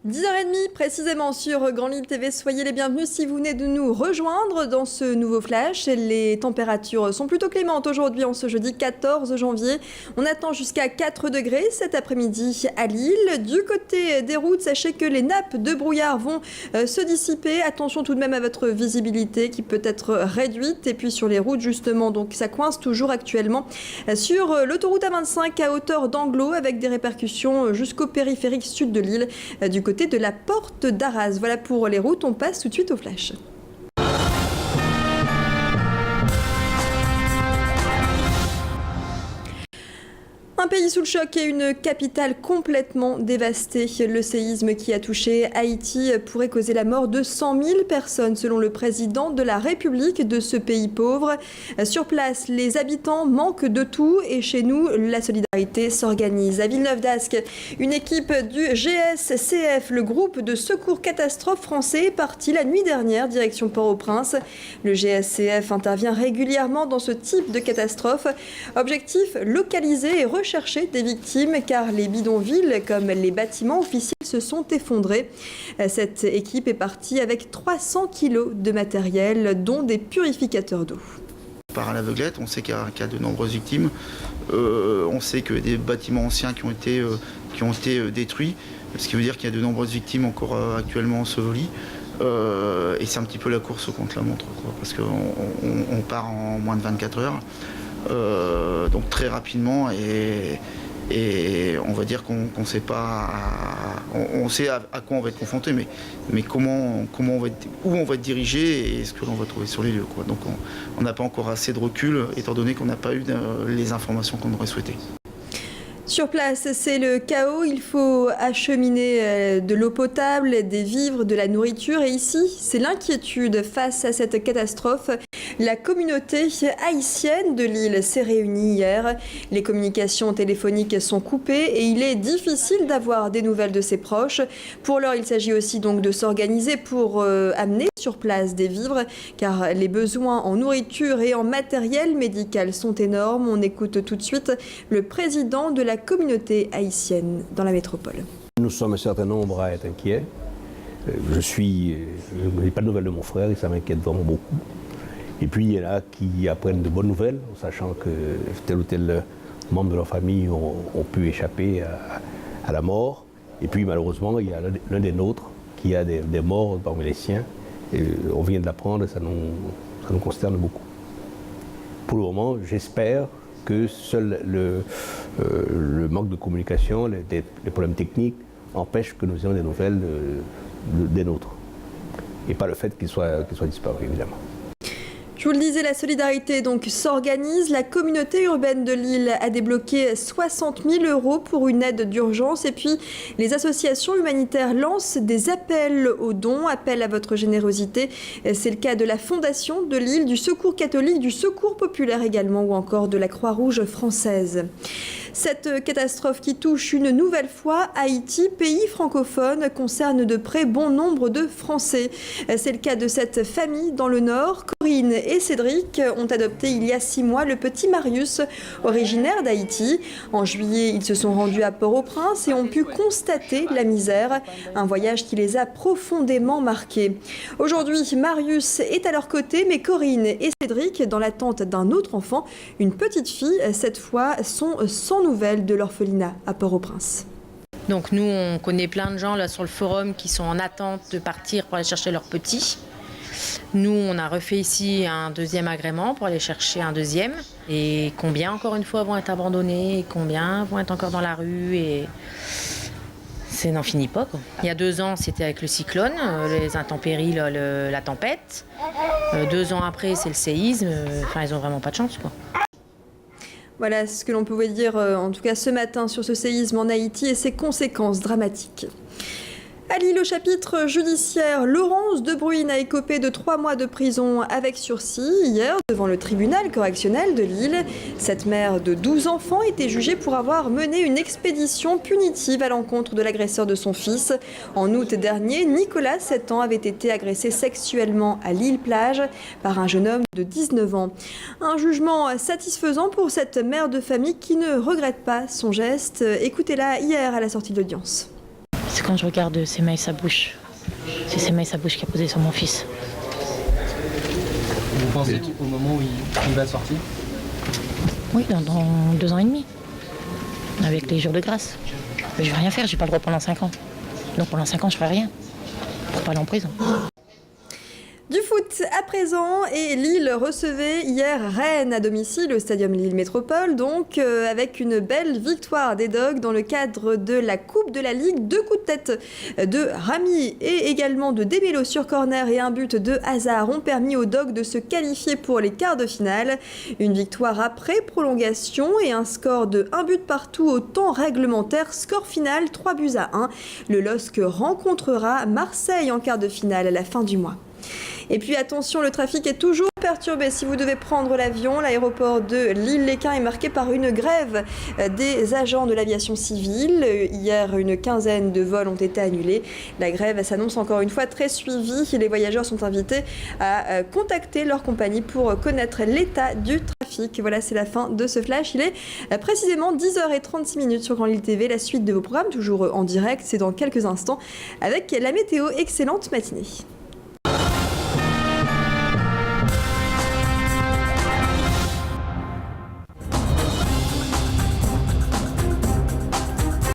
10h30 précisément sur Grand Lille TV, soyez les bienvenus si vous venez de nous rejoindre dans ce nouveau flash. Les températures sont plutôt clémentes aujourd'hui en ce jeudi 14 janvier. On attend jusqu'à 4 degrés cet après-midi à Lille. Du côté des routes, sachez que les nappes de brouillard vont se dissiper. Attention tout de même à votre visibilité qui peut être réduite. Et puis sur les routes justement, donc ça coince toujours actuellement sur l'autoroute A25 à hauteur d'Anglo avec des répercussions jusqu'au périphérique sud de Lille du côté de la porte d'Arras. Voilà pour les routes, on passe tout de suite au flash. Un pays sous le choc et une capitale complètement dévastée. Le séisme qui a touché Haïti pourrait causer la mort de 100 000 personnes selon le président de la République de ce pays pauvre. Sur place, les habitants manquent de tout et chez nous, la solidarité s'organise. À Villeneuve-d'Ascq, une équipe du GSCF, le groupe de secours catastrophe français, est partie la nuit dernière direction Port-au-Prince. Le GSCF intervient régulièrement dans ce type de catastrophe. Objectif, localiser et rechercher des victimes car les bidonvilles comme les bâtiments officiels se sont effondrés. Cette équipe est partie avec 300 kilos de matériel dont des purificateurs d'eau. Par à l'aveuglette, on sait qu'il y a de nombreuses victimes. On sait que des bâtiments anciens qui ont été détruits, ce qui veut dire qu'il y a de nombreuses victimes encore actuellement ensevelies. Et c'est un petit peu la course contre la montre, quoi, parce qu'on part en moins de 24 heures. Donc très rapidement et on va dire qu'on sait pas, on sait à quoi on va être confronté, mais comment où on va être dirigé et ce que l'on va trouver sur les lieux, quoi. Donc on n'a pas encore assez de recul étant donné qu'on n'a pas eu les informations qu'on aurait souhaité. Sur place, c'est le chaos. Il faut acheminer de l'eau potable, des vivres, de la nourriture. Et ici, c'est l'inquiétude face à cette catastrophe. La communauté haïtienne de Lille s'est réunie hier. Les communications téléphoniques sont coupées et il est difficile d'avoir des nouvelles de ses proches. Pour l'heure, il s'agit aussi donc de s'organiser pour amener sur place des vivres, car les besoins en nourriture et en matériel médical sont énormes. On écoute tout de suite le président de la communauté haïtienne dans la métropole. Nous sommes un certain nombre à être inquiets. Je n'ai pas de nouvelles de mon frère et ça m'inquiète vraiment beaucoup. Et puis il y en a qui apprennent de bonnes nouvelles, en sachant que tel ou tel membre de leur famille ont pu échapper à la mort. Et puis malheureusement, il y a l'un des nôtres qui a des morts parmi les siens. Et on vient de l'apprendre et ça nous consterne beaucoup. Pour le moment, j'espère que seul le manque de communication, les problèmes techniques empêchent que nous ayons des nouvelles des nôtres. Et pas le fait qu'ils soient disparus, évidemment. Je vous le disais, la solidarité donc s'organise. La communauté urbaine de Lille a débloqué 60 000 € pour une aide d'urgence. Et puis, les associations humanitaires lancent des appels aux dons, appels à votre générosité. C'est le cas de la Fondation de Lille, du Secours catholique, du Secours populaire également, ou encore de la Croix-Rouge française. Cette catastrophe qui touche une nouvelle fois Haïti, pays francophone, concerne de près bon nombre de Français. C'est le cas de cette famille dans le Nord. Corinne et Cédric ont adopté il y a 6 mois le petit Marius, originaire d'Haïti. En juillet, ils se sont rendus à Port-au-Prince et ont pu constater la misère, un voyage qui les a profondément marqués. Aujourd'hui, Marius est à leur côté, mais Corinne et Cédric, dans l'attente d'un autre enfant, une petite fille, cette fois, sont sans nouvelles de l'orphelinat à Port-au-Prince. Donc nous, on connaît plein de gens là sur le forum qui sont en attente de partir pour aller chercher leurs petits. Nous, on a refait ici un deuxième agrément pour aller chercher un deuxième. Et combien, encore une fois, vont être abandonnés, et combien vont être encore dans la rue, et c'est n'en finit pas, quoi. Il y a 2 ans, c'était avec le cyclone, les intempéries, la tempête. 2 ans après, c'est le séisme. Enfin, ils n'ont vraiment pas de chance, quoi. Voilà ce que l'on pouvait dire, en tout cas ce matin, sur ce séisme en Haïti et ses conséquences dramatiques. À Lille, au chapitre judiciaire, Laurence de Bruyne a écopé de 3 mois de prison avec sursis hier devant le tribunal correctionnel de Lille. Cette mère de 12 enfants était jugée pour avoir mené une expédition punitive à l'encontre de l'agresseur de son fils. En août dernier, Nicolas, 7 ans, avait été agressé sexuellement à Lille-Plage par un jeune homme de 19 ans. Un jugement satisfaisant pour cette mère de famille qui ne regrette pas son geste. Écoutez-la hier à la sortie de l'audience. C'est quand je regarde ses mains et sa bouche. C'est ses mains et sa bouche qui a posé sur mon fils. Vous pensez au moment où il va sortir? Oui, dans 2 ans et demi. Avec les jours de grâce. Mais je vais rien faire, j'ai pas le droit pendant 5 ans. Donc pendant 5 ans, je ferai rien. Pour pas aller en prison. Du foot à présent, et Lille recevait hier Rennes à domicile au Stadium Lille Métropole, donc avec une belle victoire des Dogs dans le cadre de la Coupe de la Ligue. 2 coups de tête de Rami et également de Debello sur corner et un but de Hazard ont permis aux Dogs de se qualifier pour les quarts de finale. Une victoire après prolongation et un score de 1 but partout au temps réglementaire. Score final 3-1. Le LOSC rencontrera Marseille en quart de finale à la fin du mois. Et puis attention, le trafic est toujours perturbé si vous devez prendre l'avion. L'aéroport de Lille-Léquin est marqué par une grève des agents de l'aviation civile. Hier, une quinzaine de vols ont été annulés. La grève s'annonce encore une fois très suivie. Les voyageurs sont invités à contacter leur compagnie pour connaître l'état du trafic. Voilà, c'est la fin de ce flash. Il est précisément 10h36 sur Grand Lille TV. La suite de vos programmes, toujours en direct, c'est dans quelques instants avec la météo. Excellente matinée.